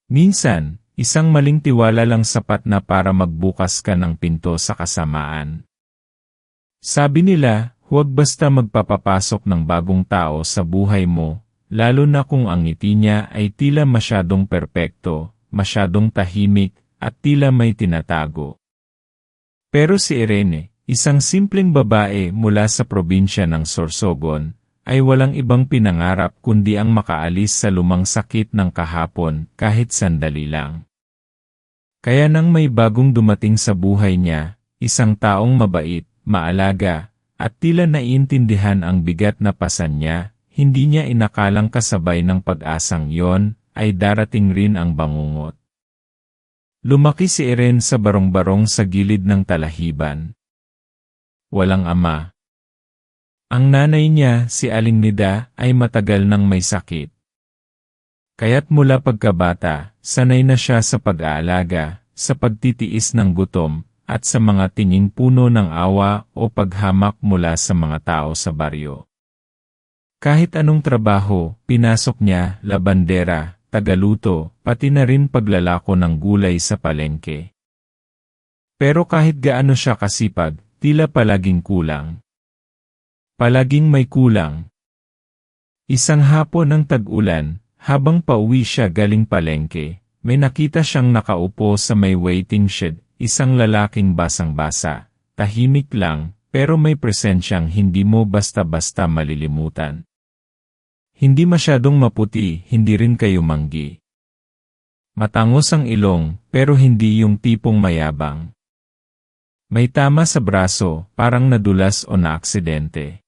Minsan, isang maling tiwala lang sapat na para magbukas ka ng pinto sa kasamaan. Sabi nila, huwag basta magpapapasok ng bagong tao sa buhay mo, lalo na kung ang ngiti niya ay tila masyadong perpekto, masyadong tahimik, at tila may tinatago. Pero si Irene, isang simpleng babae mula sa probinsya ng Sorsogon, ay walang ibang pinangarap kundi ang makaalis sa lumang sakit ng kahapon kahit sandali lang. Kaya nang may bagong dumating sa buhay niya, isang taong mabait, maalaga, at tila naiintindihan ang bigat na pasan niya, hindi niya inakalang kasabay ng pag-asang yon ay darating rin ang bangungot. Lumaki si Irene sa barong-barong sa gilid ng talahiban. Walang ama. Ang nanay niya, si Aling Nida, ay matagal nang may sakit. Kaya't mula pagkabata, sanay na siya sa pag-aalaga, sa pagtitiis ng gutom, at sa mga tinging puno ng awa o paghamak mula sa mga tao sa baryo. Kahit anong trabaho, pinasok niya, labandera, tagaluto, pati na rin paglalako ng gulay sa palengke. Pero kahit gaano siya kasipag, tila palaging kulang. Palaging may kulang. Isang hapon ng tag-ulan, habang pauwi siya galing palengke, may nakita siyang nakaupo sa may waiting shed, isang lalaking basang-basa, tahimik lang, pero may presensyang hindi mo basta-basta malilimutan. Hindi masyadong maputi, hindi rin kayo manggi. Matangos ang ilong, pero hindi yung tipong mayabang. May tama sa braso, parang nadulas o naaksidente.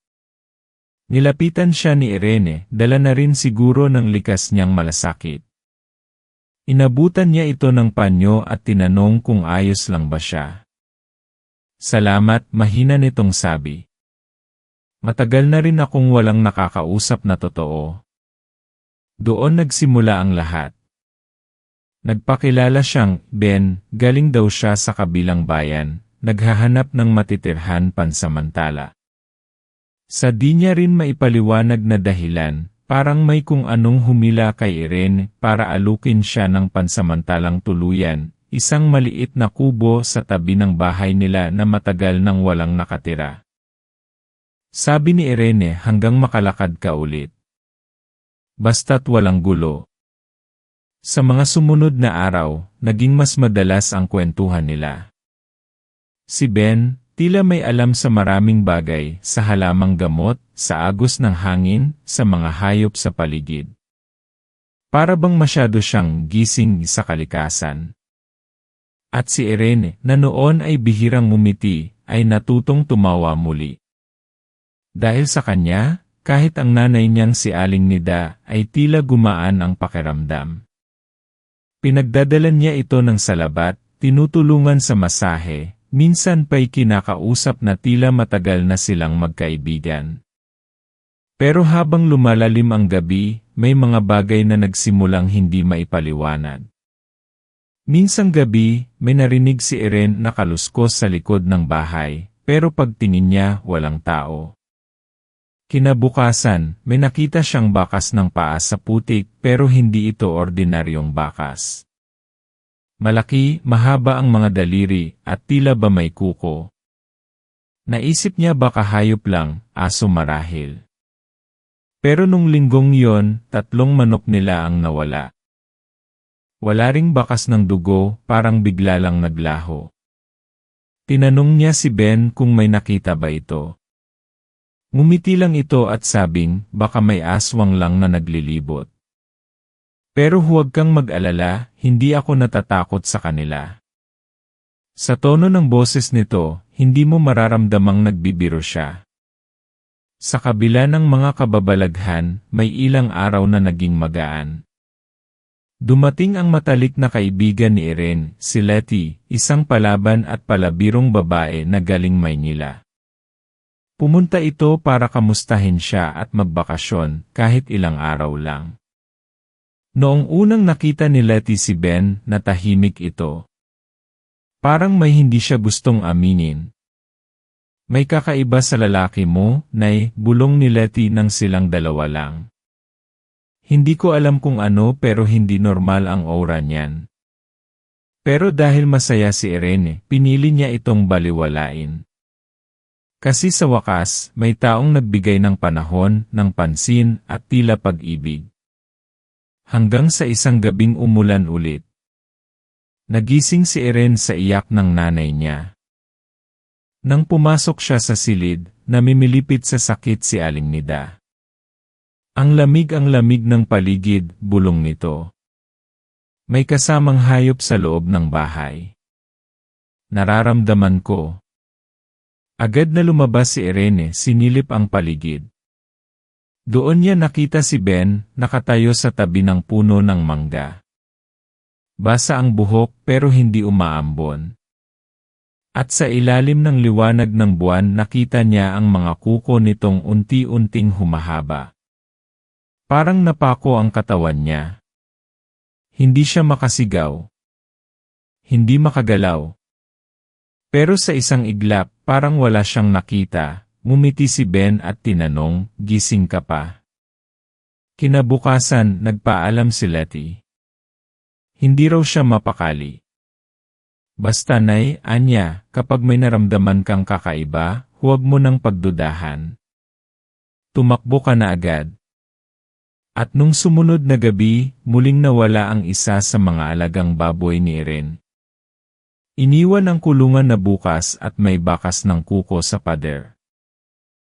Nilapitan siya ni Irene, dala na rin siguro ng likas niyang malasakit. Inabutan niya ito ng panyo at tinanong kung ayos lang ba siya. Salamat, mahina nitong sabi. Matagal na rin akong walang nakakausap na totoo. Doon nagsimula ang lahat. Nagpakilala siyang, Ben, galing daw siya sa kabilang bayan, naghahanap ng matitirhan pansamantala. Sa di niya rin maipaliwanag na dahilan, parang may kung anong humila kay Irene para alukin siya ng pansamantalang tuluyan, isang maliit na kubo sa tabi ng bahay nila na matagal nang walang nakatira. Sabi ni Irene hanggang makalakad ka ulit. Basta't walang gulo. Sa mga sumunod na araw, naging mas madalas ang kwentuhan nila. Si Ben, tila may alam sa maraming bagay, sa halamang gamot, sa agos ng hangin, sa mga hayop sa paligid. Para bang masyado siyang gising sa kalikasan. At si Irene, na noon ay bihirang ngumiti, ay natutong tumawa muli. Dahil sa kanya, kahit ang nanay niyang si Aling Nida ay tila gumaan ang pakiramdam. Pinagdadalan niya ito ng salabat, tinutulungan sa masahe, minsan pa'y kinakausap na tila matagal na silang magkaibigan. Pero habang lumalalim ang gabi, may mga bagay na nagsimulang hindi maipaliwanag. Minsang gabi, may narinig si Irene na kaluskos sa likod ng bahay, pero pagtingin niya, walang tao. Kinabukasan, may nakita siyang bakas ng paa sa putik pero hindi ito ordinaryong bakas. Malaki, mahaba ang mga daliri at tila ba may kuko. Naisip niya baka hayop lang, aso marahil. Pero nung linggong yon, 3 manok nila ang nawala. Wala ring bakas ng dugo, parang bigla lang naglaho. Tinanong niya si Ben kung may nakita ba ito. Ngumiti lang ito at sabing, baka may aswang lang na naglilibot. Pero huwag kang mag-alala, hindi ako natatakot sa kanila. Sa tono ng boses nito, hindi mo mararamdamang nagbibiro siya. Sa kabila ng mga kababalaghan, may ilang araw na naging magaan. Dumating ang matalik na kaibigan ni Irene, si Letty, isang palaban at palabirong babae na galing Maynila. Pumunta ito para kamustahin siya at magbakasyon kahit ilang araw lang. Noong unang nakita ni Letty si Ben, natahimik ito. Parang may hindi siya gustong aminin. May kakaiba sa lalaki mo, Nay, bulong ni Letty nang silang dalawa lang. Hindi ko alam kung ano pero hindi normal ang aura niyan. Pero dahil masaya si Irene, pinili niya itong baliwalain. Kasi sa wakas, may taong nagbigay ng panahon, ng pansin, at tila pag-ibig. Hanggang sa isang gabing umulan ulit. Nagising si Irene sa iyak ng nanay niya. Nang pumasok siya sa silid, namimilipit sa sakit si Aling Nida. Ang lamig ng paligid, bulong nito. May kasamang hayop sa loob ng bahay. Nararamdaman ko. Agad na lumabas si Irene, sinilip ang paligid. Doon niya nakita si Ben, nakatayo sa tabi ng puno ng mangga. Basa ang buhok pero hindi umaambon. At sa ilalim ng liwanag ng buwan nakita niya ang mga kuko nitong unti-unting humahaba. Parang napako ang katawan niya. Hindi siya makasigaw. Hindi makagalaw. Pero sa isang iglap, parang wala siyang nakita, ngumiti si Ben at tinanong, gising ka pa? Kinabukasan, nagpaalam si Letty. Hindi raw siya mapakali. Basta nay, anya, kapag may naramdaman kang kakaiba, huwag mo nang pagdudahan. Tumakbo ka na agad. At nung sumunod na gabi, muling nawala ang isa sa mga alagang baboy ni Irene. Iniwan ang kulungan na bukas at may bakas ng kuko sa pader.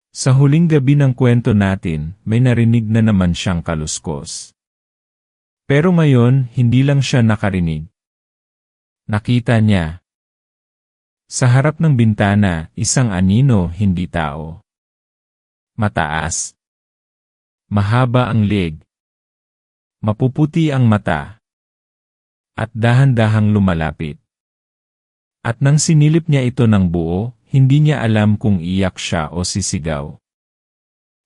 Sa huling gabi ng kwento natin, may narinig na naman siyang kaluskos. Pero ngayon, hindi lang siya nakarinig. Nakita niya. Sa harap ng bintana, isang anino, hindi tao. Mataas. Mahaba ang leg. Mapuputi ang mata. At dahan-dahang lumalapit. At nang sinilip niya ito ng buo, hindi niya alam kung iyak siya o sisigaw.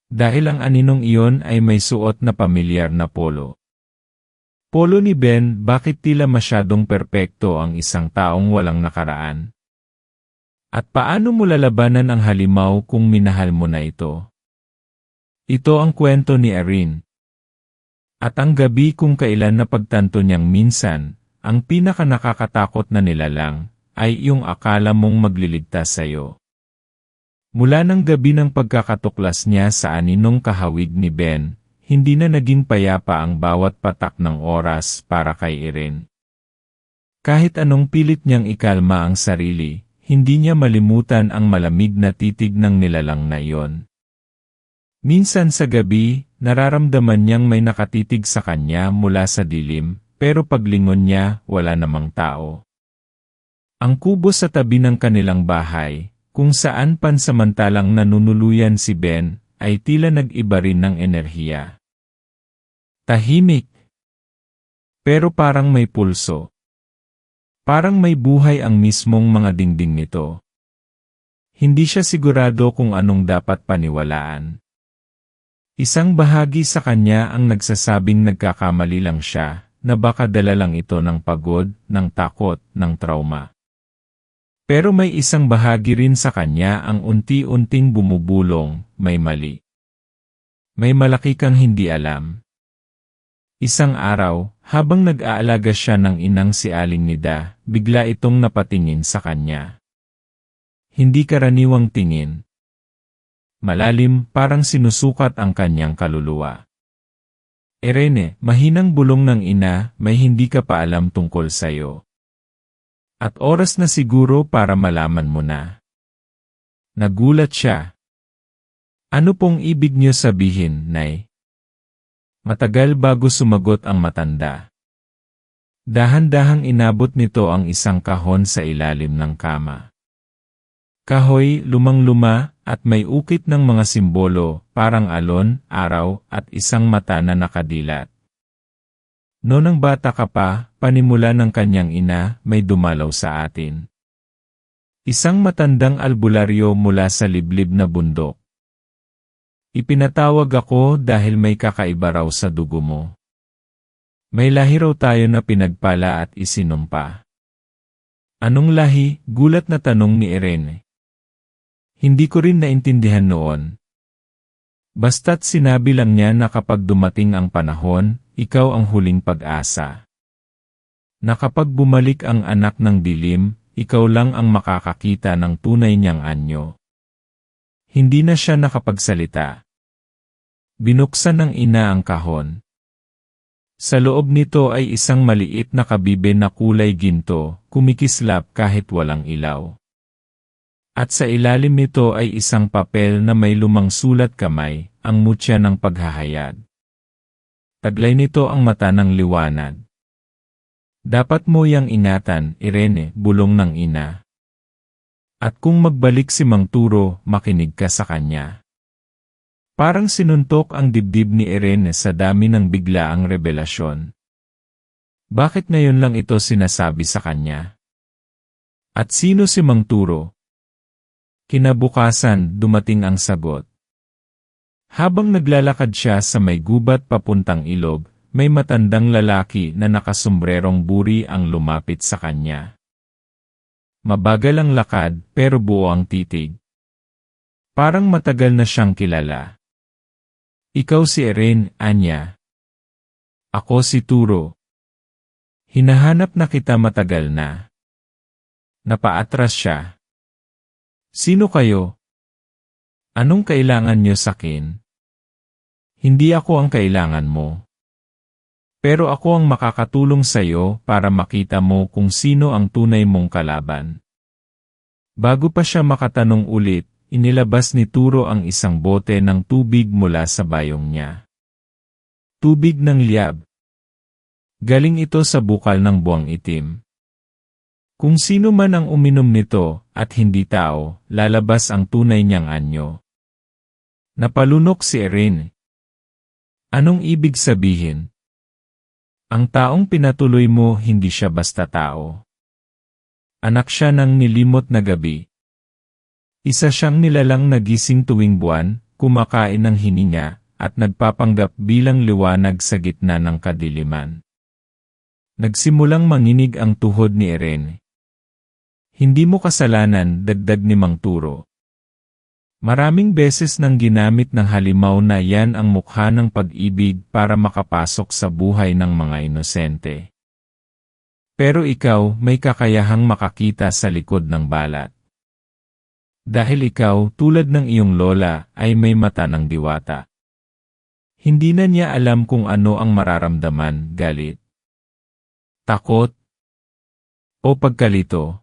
Dahil ang aninong iyon ay may suot na pamilyar na polo. Polo ni Ben, bakit tila masyadong perpekto ang isang taong walang nakaraan? At paano mo lalabanan ang halimaw kung minahal mo na ito? Ito ang kwento ni Irene. At ang gabi kung kailan napagtanto niyang minsan, ang pinaka-nakakatakot na nilalang, ay yung akala mong magliligtas sa'yo. Mula ng gabi ng pagkakatuklas niya sa aninong kahawig ni Ben, hindi na naging payapa ang bawat patak ng oras para kay Irene. Kahit anong pilit niyang ikalma ang sarili, hindi niya malimutan ang malamig na titig ng nilalang na iyon. Minsan sa gabi, nararamdaman niyang may nakatitig sa kanya mula sa dilim, pero paglingon niya, wala namang tao. Ang kubo sa tabi ng kanilang bahay, kung saan pansamantalang nanunuluyan si Ben, ay tila nag-iba rin ng enerhiya. Tahimik. Pero parang may pulso. Parang may buhay ang mismong mga dingding nito. Hindi siya sigurado kung anong dapat paniwalaan. Isang bahagi sa kanya ang nagsasabing nagkakamali lang siya, na baka dala lang ito ng pagod, ng takot, ng trauma. Pero may isang bahagi rin sa kanya ang unti-unting bumubulong, may mali. May malaki kang hindi alam. Isang araw, habang nag-aalaga siya ng inang si Aling Nida, bigla itong napatingin sa kanya. Hindi karaniwang tingin. Malalim, parang sinusukat ang kanyang kaluluwa. Irene, mahinang bulong ng ina, may hindi ka pa alam tungkol sayo. At oras na siguro para malaman mo na. Nagulat siya. Ano pong ibig niyo sabihin, Nay? Matagal bago sumagot ang matanda. Dahan-dahang inabot nito ang isang kahon sa ilalim ng kama. Kahoy, lumang-luma, at may ukit ng mga simbolo, parang alon, araw, at isang mata na nakadilat. Noong bata ka pa, panimula ng kanyang ina, may dumalaw sa atin. Isang matandang albularyo mula sa liblib na bundok. Ipinatawag ako dahil may kakaiba raw sa dugo mo. May lahi raw tayo na pinagpala at isinumpa. Anong lahi? Gulat na tanong ni Irene. Hindi ko rin naintindihan noon. Basta't sinabi lang niya na kapag dumating ang panahon, ikaw ang huling pag-asa. Na kapag bumalik ang anak ng dilim, ikaw lang ang makakakita ng tunay niyang anyo. Hindi na siya nakapagsalita. Binuksan ng ina ang kahon. Sa loob nito ay isang maliit na kabibe na kulay ginto, kumikislap kahit walang ilaw. At sa ilalim nito ay isang papel na may lumang sulat kamay, ang mutya ng paghahayag. Taglay nito ang mata ng liwanag. Dapat mo yang ingatan, Irene, bulong ng ina. At kung magbalik si Mang Turo, makinig ka sa kanya. Parang sinuntok ang dibdib ni Irene sa dami ng biglaang revelasyon. Bakit ngayon lang ito sinasabi sa kanya? At sino si Mang Turo? Kinabukasan, dumating ang sagot. Habang naglalakad siya sa may gubat papuntang ilog, may matandang lalaki na nakasombrerong buri ang lumapit sa kanya. Mabagal ang lakad, pero buo ang titig. Parang matagal na siyang kilala. Ikaw si Irene, Anya. Ako si Turo. Hinahanap na kita matagal na. Napaatras siya. Sino kayo? Anong kailangan niyo sakin? Hindi ako ang kailangan mo. Pero ako ang makakatulong sa iyo para makita mo kung sino ang tunay mong kalaban. Bago pa siya makatanong ulit, inilabas ni Turo ang isang bote ng tubig mula sa bayong niya. Tubig ng liyab. Galing ito sa bukal ng buwang itim. Kung sino man ang uminom nito, at hindi tao, lalabas ang tunay niyang anyo. Napalunok si Irene. Anong ibig sabihin? Ang taong pinatuloy mo hindi siya basta tao. Anak siya ng nilimot na gabi. Isa siyang nilalang nagising tuwing buwan, kumakain ng hininga, at nagpapanggap bilang liwanag sa gitna ng kadiliman. Nagsimulang manginig ang tuhod ni Irene. Hindi mo kasalanan, dagdag ni Mang Turo. Maraming beses nang ginamit ng halimaw na yan ang mukha ng pag-ibig para makapasok sa buhay ng mga inosente. Pero ikaw may kakayahang makakita sa likod ng balat. Dahil ikaw, tulad ng iyong lola, ay may mata ng diwata. Hindi na niya alam kung ano ang mararamdaman, galit, takot, o pagkalito.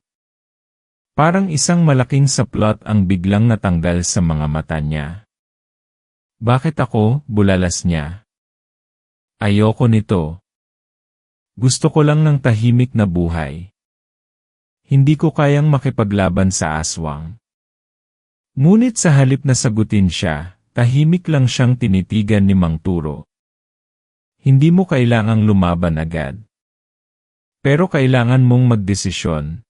Parang isang malaking saplot ang biglang natanggal sa mga mata niya. Bakit ako? Bulalas niya. Ayoko nito. Gusto ko lang ng tahimik na buhay. Hindi ko kayang makipaglaban sa aswang. Ngunit sa halip na sagutin siya, tahimik lang siyang tinitigan ni Mang Turo. Hindi mo kailangang lumaban agad. Pero kailangan mong magdesisyon.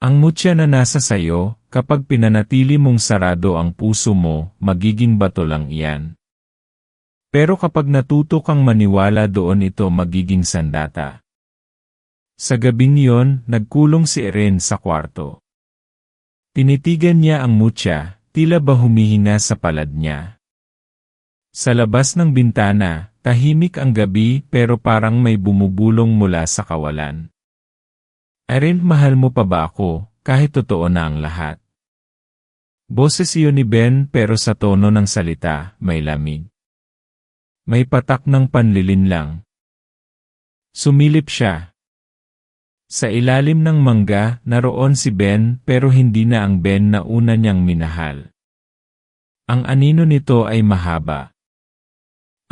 Ang mutya na nasa sayo, kapag pinanatili mong sarado ang puso mo, magiging bato lang iyan. Pero kapag natuto kang maniwala doon, ito magiging sandata. Sa gabing iyon, nagkulong si Irene sa kwarto. Tinitigan niya ang mutya, tila ba humihina sa palad niya. Sa labas ng bintana, tahimik ang gabi pero parang may bumubulong mula sa kawalan. Irene, mahal mo pa ba ako, kahit totoo na ang lahat? Boses iyon ni Ben pero sa tono ng salita, may lamig. May patak ng panlilinlang. Sumilip siya. Sa ilalim ng mangga, naroon si Ben pero hindi na ang Ben na una niyang minahal. Ang anino nito ay mahaba.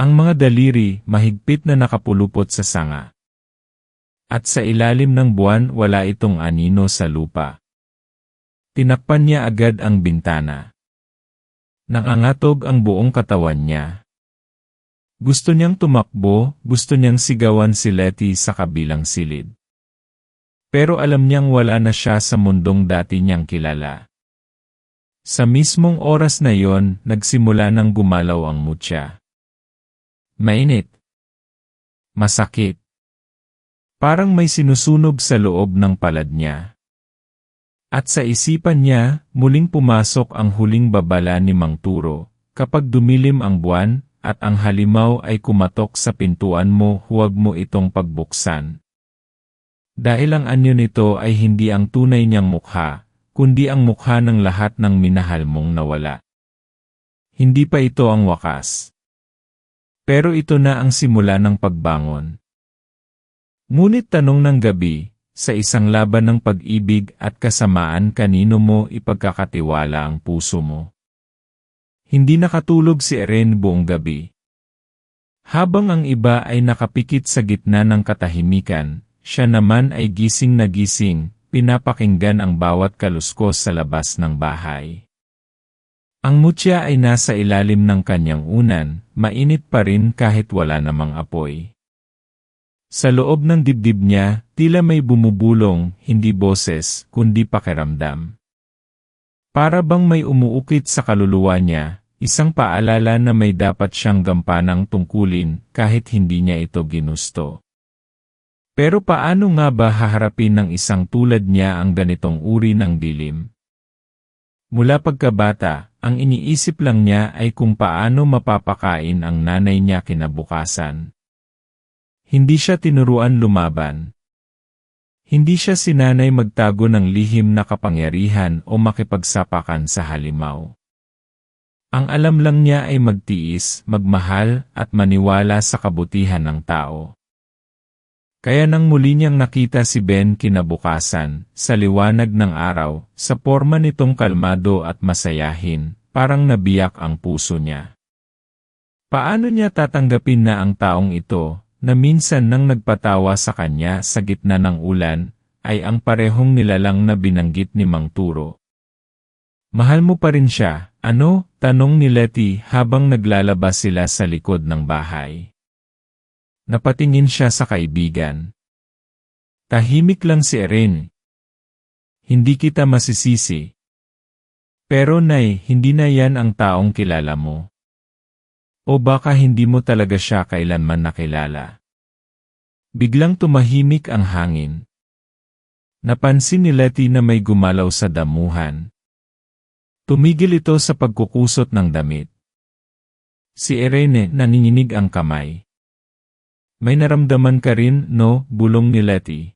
Ang mga daliri, mahigpit na nakapulupot sa sanga. At sa ilalim ng buwan, wala itong anino sa lupa. Tinakpan niya agad ang bintana. Nangangatog ang buong katawan niya. Gusto niyang tumakbo, gusto niyang sigawan si Letty sa kabilang silid. Pero alam niyang wala na siya sa mundong dati niyang kilala. Sa mismong oras na yon, nagsimula nang gumalaw ang mutya. Mainit. Masakit. Parang may sinusunog sa loob ng palad niya. At sa isipan niya, muling pumasok ang huling babala ni Mang Turo. kapag dumilim ang buwan, at ang halimaw ay kumatok sa pintuan mo, huwag mo itong pagbuksan. Dahil ang anyo nito ay hindi ang tunay niyang mukha, kundi ang mukha ng lahat ng minahal mong nawala. Hindi pa ito ang wakas. Pero ito na ang simula ng pagbangon. Ngunit tanong ng gabi, sa isang laban ng pag-ibig at kasamaan, kanino mo ipagkakatiwala ang puso mo? Hindi nakatulog si Eren buong gabi. Habang ang iba ay nakapikit sa gitna ng katahimikan, siya naman ay gising na gising, pinapakinggan ang bawat kaluskos sa labas ng bahay. Ang mutya ay nasa ilalim ng kanyang unan, mainit pa rin kahit wala namang apoy. Sa loob ng dibdib niya, tila may bumubulong, hindi boses, kundi pakiramdam. Para bang may umuukit sa kaluluwa niya, isang paalala na may dapat siyang gampanang tungkulin kahit hindi niya ito ginusto. Pero paano nga ba haharapin ng isang tulad niya ang ganitong uri ng dilim? Mula pagkabata, ang iniisip lang niya ay kung paano mapapakain ang nanay niya kinabukasan. Hindi siya tinuruan lumaban. Hindi siya sinanay magtago ng lihim na kapangyarihan o makipagsapakan sa halimaw. Ang alam lang niya ay magtiis, magmahal, at maniwala sa kabutihan ng tao. Kaya nang muli niyang nakita si Ben kinabukasan, sa liwanag ng araw, sa porma nitong kalmado at masayahin, parang nabiyak ang puso niya. Paano niya tatanggapin na ang taong ito, na minsan nang nagpatawa sa kanya sa gitna ng ulan, ay ang parehong nilalang na binanggit ni Mang Turo? Mahal mo pa rin siya, ano? Tanong ni Letty habang naglalabas sila sa likod ng bahay. Napatingin siya sa kaibigan. Tahimik lang si Eren. Hindi kita masisisi. Pero Nay, hindi na yan ang taong kilala mo. O baka hindi mo talaga siya kailanman nakilala. Biglang tumahimik ang hangin. Napansin ni Letty na may gumalaw sa damuhan. Tumigil ito sa pagkukusot ng damit. Si Irene nanginginig ang kamay. May naramdaman ka rin, no? Bulong ni Letty.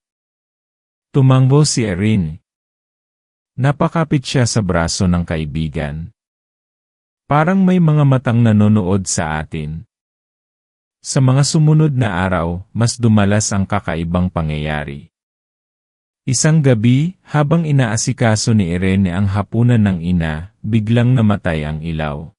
Tumanggo si Irene. Napakapit siya sa braso ng kaibigan. Parang may mga matang nanonood sa atin. Sa mga sumunod na araw, mas dumalas ang kakaibang pangyayari. Isang gabi, habang inaasikaso ni Irene ang hapunan ng ina, biglang namatay ang ilaw.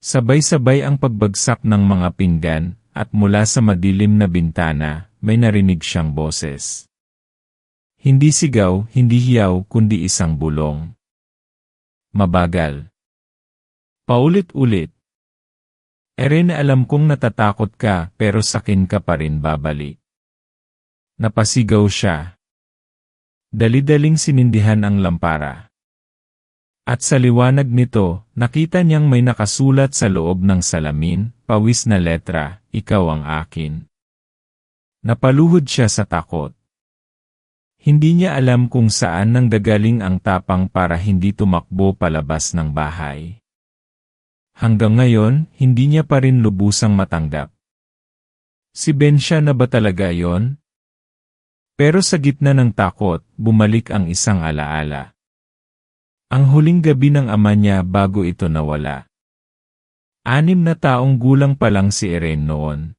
Sabay-sabay ang pagbagsak ng mga pinggan, at mula sa madilim na bintana, may narinig siyang boses. Hindi sigaw, hindi hiyaw, kundi isang bulong. Mabagal. Paulit-ulit. Irene, alam kong natatakot ka, pero sakin ka pa rin babalik. Napasigaw siya. Dali-daling sinindihan ang lampara. At sa liwanag nito, nakita niyang may nakasulat sa loob ng salamin, pawis na letra, ikaw ang akin. Napaluhod siya sa takot. Hindi niya alam kung saan nanggagaling ang tapang para hindi tumakbo palabas ng bahay. Hanggang ngayon, hindi niya pa rin lubusang matanggap. Si Ben siya na ba talaga yon? Pero sa gitna ng takot, bumalik ang isang alaala. Ang huling gabi ng ama niya bago ito nawala. 6 na taong gulang pa lang si Irene noon.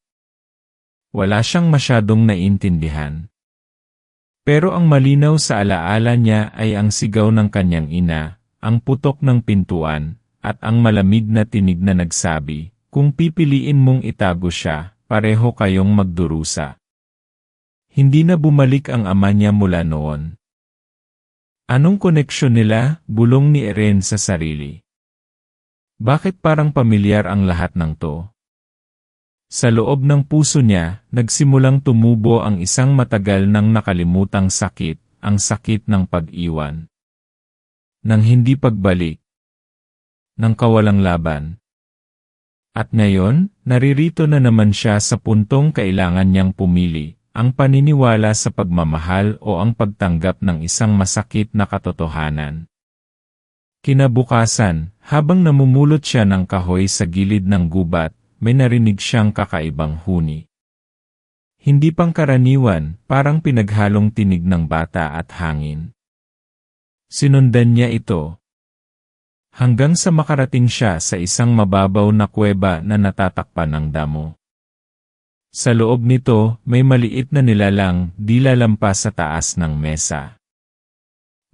Wala siyang masyadong naintindihan. Pero ang malinaw sa alaala niya ay ang sigaw ng kanyang ina, ang putok ng pintuan, at ang malamig na tinig na nagsabi, kung pipiliin mong itago siya, pareho kayong magdurusa. Hindi na bumalik ang ama niya mula noon. Anong koneksyon nila? Bulong ni Irene sa sarili. Bakit parang pamilyar ang lahat ng to? Sa loob ng puso niya, nagsimulang tumubo ang isang matagal nang nakalimutang sakit, ang sakit ng pag-iwan. Nang hindi pagbalik. Nang kawalang laban. At ngayon, naririto na naman siya sa puntong kailangan niyang pumili. Ang paniniwala sa pagmamahal o ang pagtanggap ng isang masakit na katotohanan. Kinabukasan, habang namumulot siya ng kahoy sa gilid ng gubat, may narinig siyang kakaibang huni. Hindi pangkaraniwan, parang pinaghalong tinig ng bata at hangin. Sinundan niya ito. Hanggang sa makarating siya sa isang mababaw na kuweba na natatakpan ng damo. Sa loob nito, may maliit na nilalang di lalampas sa taas ng mesa.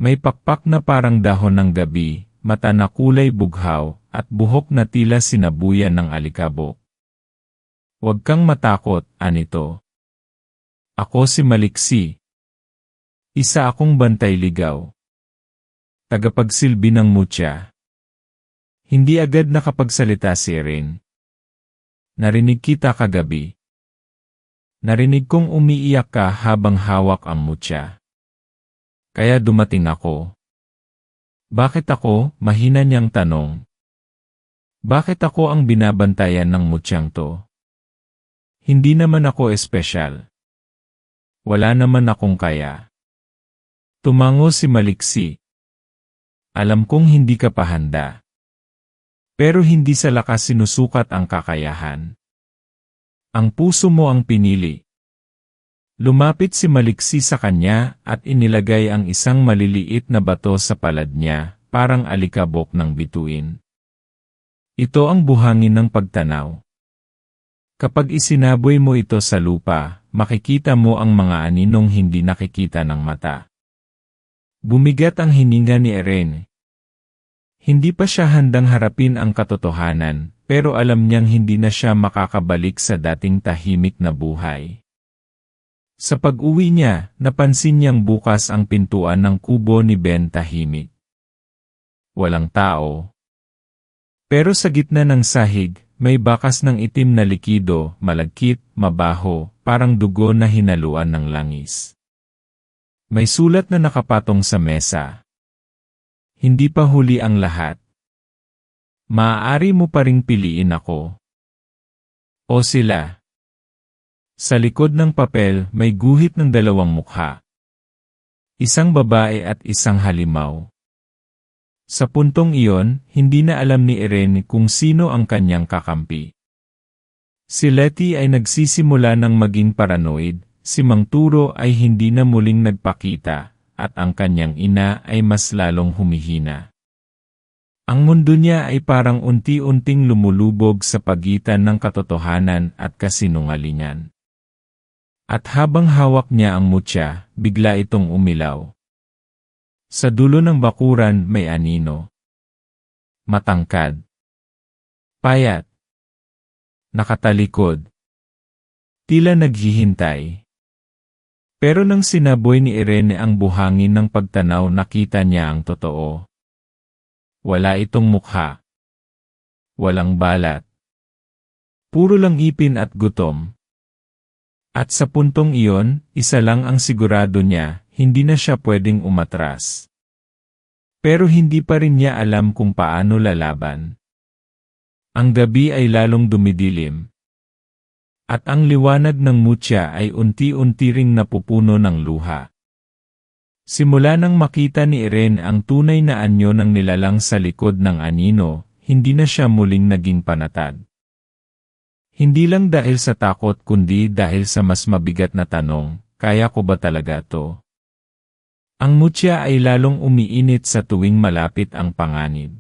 May pakpak na parang dahon ng gabi, mata na kulay bughaw, at buhok na tila sinabuyan ng alikabok. Huwag kang matakot, anito. Ako si Maliksi. Isa akong bantay ligaw. Tagapagsilbi ng mutya. Hindi agad nakapagsalita si Irene. Narinig kita kagabi. Narinig kong umiiyak ka habang hawak ang mutya. Kaya dumating ako. Bakit ako? Mahina niyang tanong. Bakit ako ang binabantayan ng mutyang to? Hindi naman ako espesyal. Wala naman akong kaya. Tumango si Maliksi. Alam kong hindi ka pa handa. Pero hindi sa lakas sinusukat ang kakayahan. Ang puso mo ang pinili. Lumapit si Maliksi sa kanya at inilagay ang isang maliliit na bato sa palad niya, parang alikabok ng bituin. Ito ang buhangin ng pagtanaw. Kapag isinaboy mo ito sa lupa, makikita mo ang mga aninong hindi nakikita ng mata. Bumigat ang hininga ni Irene. Hindi pa siya handang harapin ang katotohanan, pero alam niyang hindi na siya makakabalik sa dating tahimik na buhay. Sa pag-uwi niya, napansin niyang bukas ang pintuan ng kubo ni Ben tahimik. Walang tao. Pero sa gitna ng sahig, may bakas ng itim na likido, malagkit, mabaho, parang dugo na hinaluan ng langis. May sulat na nakapatong sa mesa. Hindi pa huli ang lahat. Maaari mo pa ring piliin ako. O sila. Sa likod ng papel may guhit ng dalawang mukha. Isang babae at isang halimaw. Sa puntong iyon, hindi na alam ni Irene kung sino ang kanyang kakampi. Si Letty ay nagsisimula ng maging paranoid, si Mang Turo ay hindi na muling nagpakita, at ang kanyang ina ay mas lalong humihina. Ang mundo niya ay parang unti-unting lumulubog sa pagitan ng katotohanan at kasinungalingan. At habang hawak niya ang mutya, bigla itong umilaw. Sa dulo ng bakuran may anino. Matangkad. Payat. Nakatalikod. Tila naghihintay. Pero nang sinaboy ni Irene ang buhangin ng pagtanaw, nakita niya ang totoo. Wala itong mukha. Walang balat. Puro lang ipin at gutom. At sa puntong iyon, isa lang ang sigurado niya, hindi na siya pwedeng umatras. Pero hindi pa rin niya alam kung paano lalaban. Ang gabi ay lalong dumidilim. At ang liwanag ng mutya ay unti-unti ring napupuno ng luha. Simula nang makita ni Irene ang tunay na anyo ng nilalang sa likod ng anino, hindi na siya muling naging panatag. Hindi lang dahil sa takot kundi dahil sa mas mabigat na tanong, kaya ko ba talaga to? Ang mutya ay lalong umiinit sa tuwing malapit ang panganib.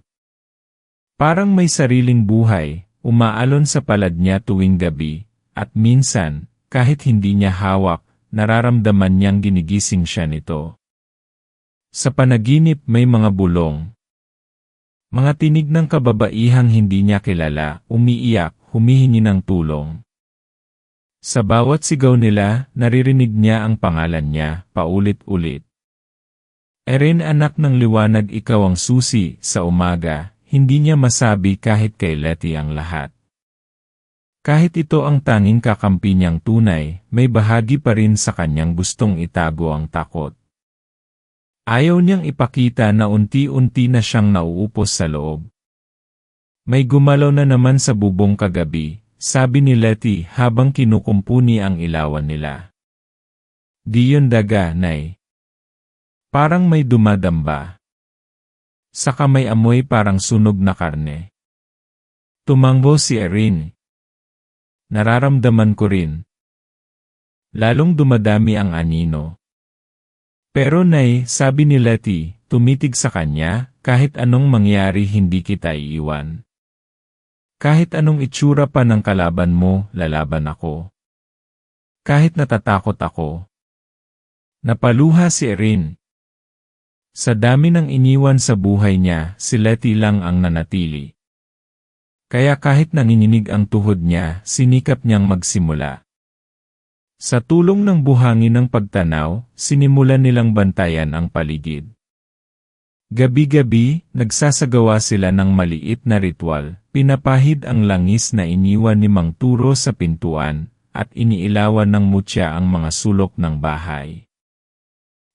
Parang may sariling buhay, umaalon sa palad niya tuwing gabi. At minsan, kahit hindi niya hawak, nararamdaman niyang ginigising siya nito. Sa panaginip may mga bulong. Mga tinig ng kababaihang hindi niya kilala, umiiyak, humihingi ng tulong. Sa bawat sigaw nila, naririnig niya ang pangalan niya, paulit-ulit. Irene, anak ng liwanag, ikaw ang susi, sa umaga, hindi niya masabi kahit kay Letty ang lahat. Kahit ito ang tanging kakampi niyang tunay, may bahagi pa rin sa kanyang gustong itago ang takot. Ayaw niyang ipakita na unti-unti na siyang nauupos sa loob. May gumalaw na naman sa bubong kagabi, sabi ni Letty habang kinukumpuni ang ilawan nila. Di yun daga, Nay. Parang may dumadamba. Saka may amoy parang sunog na karne. Tumanggo si Erin. Nararamdaman ko rin. Lalong dumadami ang anino. Pero Nay, sabi ni Letty, tumitig sa kanya, kahit anong mangyari hindi kita iiwan. Kahit anong itsura pa ng kalaban mo, lalaban ako. Kahit natatakot ako. Napaluha si Erin. Sa dami ng iniwan sa buhay niya, si Letty lang ang nanatili. Kaya kahit nanginginig ang tuhod niya, sinikap niyang magsimula. Sa tulong ng buhangin ng pagtanaw, sinimulan nilang bantayan ang paligid. Gabi-gabi, nagsasagawa sila ng maliit na ritual, pinapahid ang langis na iniwan ni Mang Turo sa pintuan, at iniilawan ng mutya ang mga sulok ng bahay.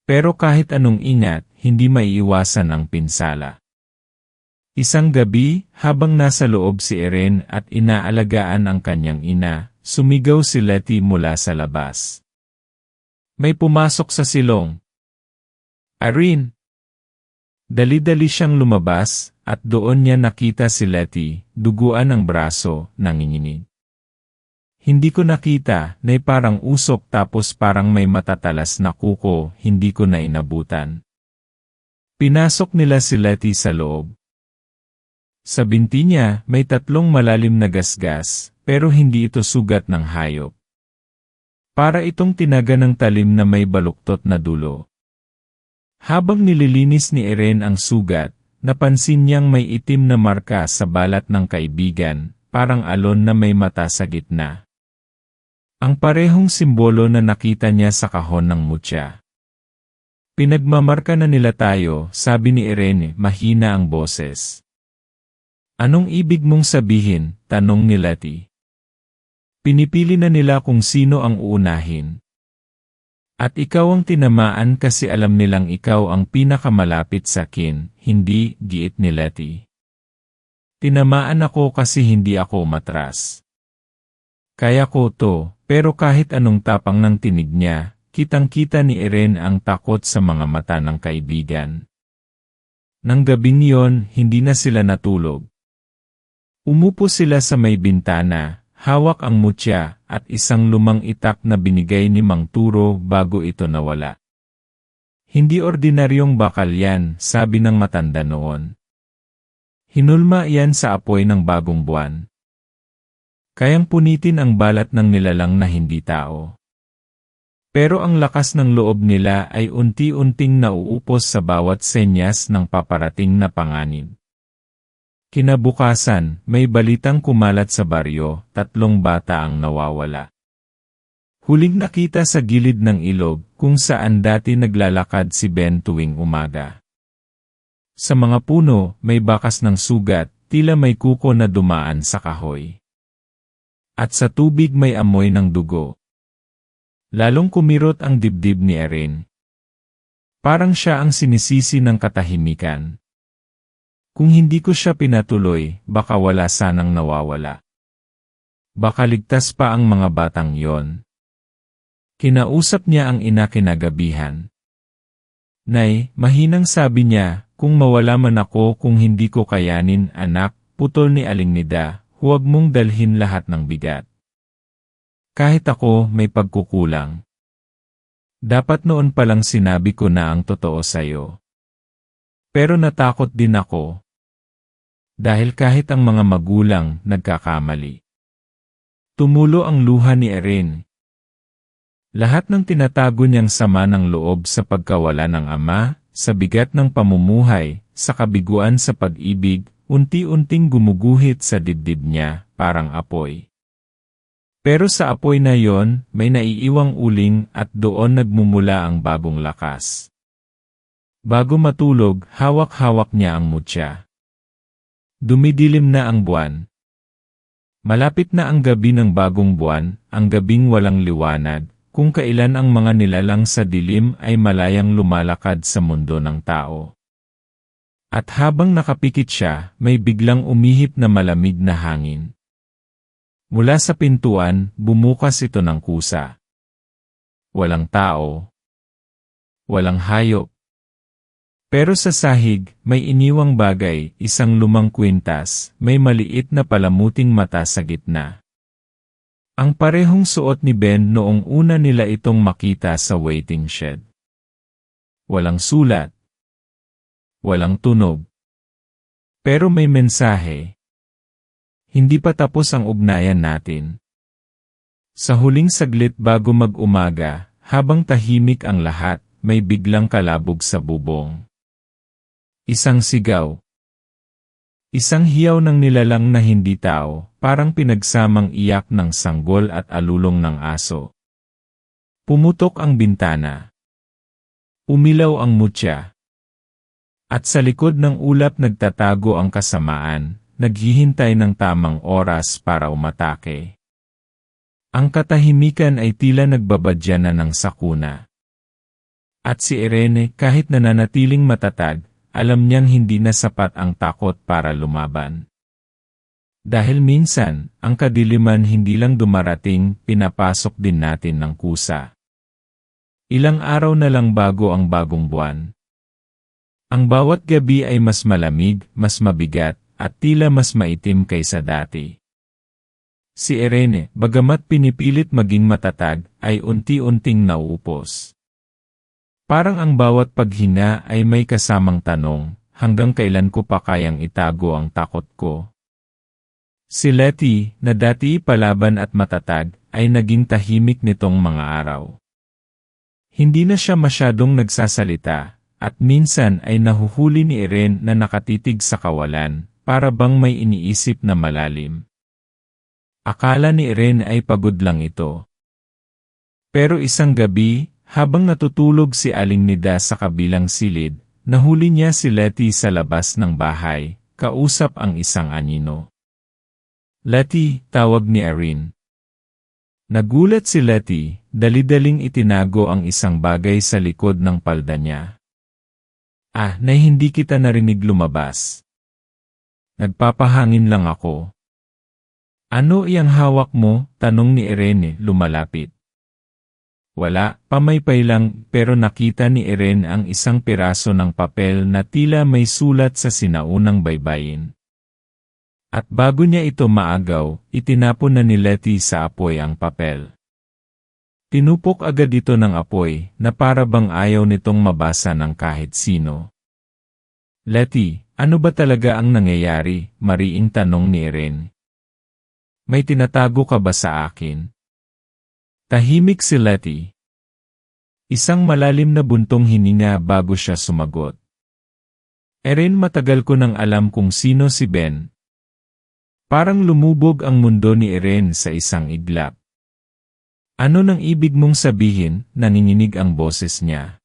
Pero kahit anong ingat, hindi maiiwasan ang pinsala. Isang gabi, habang nasa loob si Erin at inaalagaan ang kanyang ina, sumigaw si Letty mula sa labas. May pumasok sa silong. Erin! Dali-dali siyang lumabas, at doon niya nakita si Letty, duguan ang braso, nanginginig. Hindi ko nakita, na parang usok tapos parang may matatalas na kuko, hindi ko na inabutan. Pinasok nila si Letty sa loob. Sa binti niya, may 3 malalim na gasgas, pero hindi ito sugat ng hayop. Para itong tinaga ng talim na may baluktot na dulo. Habang nililinis ni Erin ang sugat, napansin niyang may itim na marka sa balat ng kaibigan, parang alon na may mata sa gitna. Ang parehong simbolo na nakita niya sa kahon ng mutya. Pinagmamarka na nila tayo, sabi ni Erin, mahina ang boses. Anong ibig mong sabihin? Tanong ni Letty. Pinipili na nila kung sino ang uunahin. At ikaw ang tinamaan kasi alam nilang ikaw ang pinakamalapit sa akin, hindi, giit ni Letty. Tinamaan ako kasi hindi ako matras. Kaya ko to, pero kahit anong tapang ng tinig niya, kitang-kita ni Erin ang takot sa mga mata ng kaibigan. Nang gabing yon, hindi na sila natulog. Umupo sila sa may bintana, hawak ang mutya, at isang lumang itak na binigay ni Mang Turo bago ito nawala. Hindi ordinaryong bakal yan, sabi ng matanda noon. Hinulma yan sa apoy ng bagong buwan. Kayang punitin ang balat ng nilalang na hindi tao. Pero ang lakas ng loob nila ay unti-unting nauupos sa bawat senyas ng paparating na panganib. Kinabukasan, may balitang kumalat sa baryo, 3 bata ang nawawala. Huling nakita sa gilid ng ilog, kung saan dati naglalakad si Ben tuwing umaga. Sa mga puno, may bakas ng sugat, tila may kuko na dumaan sa kahoy. At sa tubig may amoy ng dugo. Lalong kumirot ang dibdib ni Erin. Parang siya ang sinisisi ng katahimikan. Kung hindi ko siya pinatuloy, baka wala sanang nawawala. Baka ligtas pa ang mga batang yon. Kinausap niya ang ina kinagabihan. Nay, mahinang sabi niya, kung mawala man ako kung hindi ko kayanin anak, putol ni Aling Nida, huwag mong dalhin lahat ng bigat. Kahit ako may pagkukulang. Dapat noon palang sinabi ko na ang totoo sa'yo. Pero natakot din ako. Dahil kahit ang mga magulang nagkakamali. Tumulo ang luha ni Erin. Lahat ng tinatago niyang sama ng loob sa pagkawala ng ama, sa bigat ng pamumuhay, sa kabiguan sa pag-ibig, unti-unting gumuguhit sa dibdib niya, parang apoy. Pero sa apoy na yon, may naiiwang uling at doon nagmumula ang bagong lakas. Bago matulog, hawak-hawak niya ang mutya. Dumidilim na ang buwan. Malapit na ang gabi ng bagong buwan, ang gabing walang liwanag, kung kailan ang mga nilalang sa dilim ay malayang lumalakad sa mundo ng tao. At habang nakapikit siya, may biglang umihip na malamig na hangin. Mula sa pintuan, bumukas ito ng kusa. Walang tao. Walang hayop. Pero sa sahig, may iniwang bagay, isang lumang kwintas, may maliit na palamuting mata sa gitna. Ang parehong suot ni Ben noong una nila itong makita sa waiting shed. Walang sulat. Walang tunog. Pero may mensahe. Hindi pa tapos ang ugnayan natin. Sa huling saglit bago mag-umaga, habang tahimik ang lahat, may biglang kalabog sa bubong. Isang sigaw. Isang hiyaw ng nilalang na hindi tao, parang pinagsamang iyak ng sanggol at alulong ng aso. Pumutok ang bintana. Umilaw ang mutya. At sa likod ng ulap nagtatago ang kasamaan, naghihintay ng tamang oras para umatake. Ang katahimikan ay tila nagbabadya na ng sakuna. At si Irene, kahit nananatiling matatag, alam niyang hindi na sapat ang takot para lumaban. Dahil minsan, ang kadiliman hindi lang dumarating, pinapasok din natin ng kusa. Ilang araw na lang bago ang bagong buwan. Ang bawat gabi ay mas malamig, mas mabigat, at tila mas maitim kaysa dati. Si Irene, bagamat pinipilit maging matatag, ay unti-unting nauupos. Parang ang bawat paghina ay may kasamang tanong, hanggang kailan ko pa kayang itago ang takot ko? Si Letty, na dati palaban at matatag, ay naging tahimik nitong mga araw. Hindi na siya masyadong nagsasalita, at minsan ay nahuhuli ni Irene na nakatitig sa kawalan, para bang may iniisip na malalim. Akala ni Irene ay pagod lang ito. Pero isang gabi, habang natutulog si Aling Nida sa kabilang silid, nahuli niya si Letty sa labas ng bahay, kausap ang isang anino. Letty, tawag ni Irene. Nagulat si Letty, dali-daling itinago ang isang bagay sa likod ng palda niya. Na hindi kita narinig lumabas. Nagpapahangin lang ako. Ano iyang hawak mo? Tanong ni Irene, lumalapit. Wala, pamaypay lang, pero nakita ni Irene ang isang piraso ng papel na tila may sulat sa sinaunang baybayin. At bago niya ito maagaw, itinapon na ni Letty sa apoy ang papel. Tinupok agad ito ng apoy, na para bang ayaw nitong mabasa ng kahit sino. Letty, ano ba talaga ang nangyayari? Mariing tanong ni Irene. May tinatago ka ba sa akin? Tahimik si Letty. Isang malalim na buntong hininga bago siya sumagot. Irene, matagal ko nang alam kung sino si Ben. Parang lumubog ang mundo ni Irene sa isang iglap. Ano nang ibig mong sabihin? Nanginginig ang boses niya.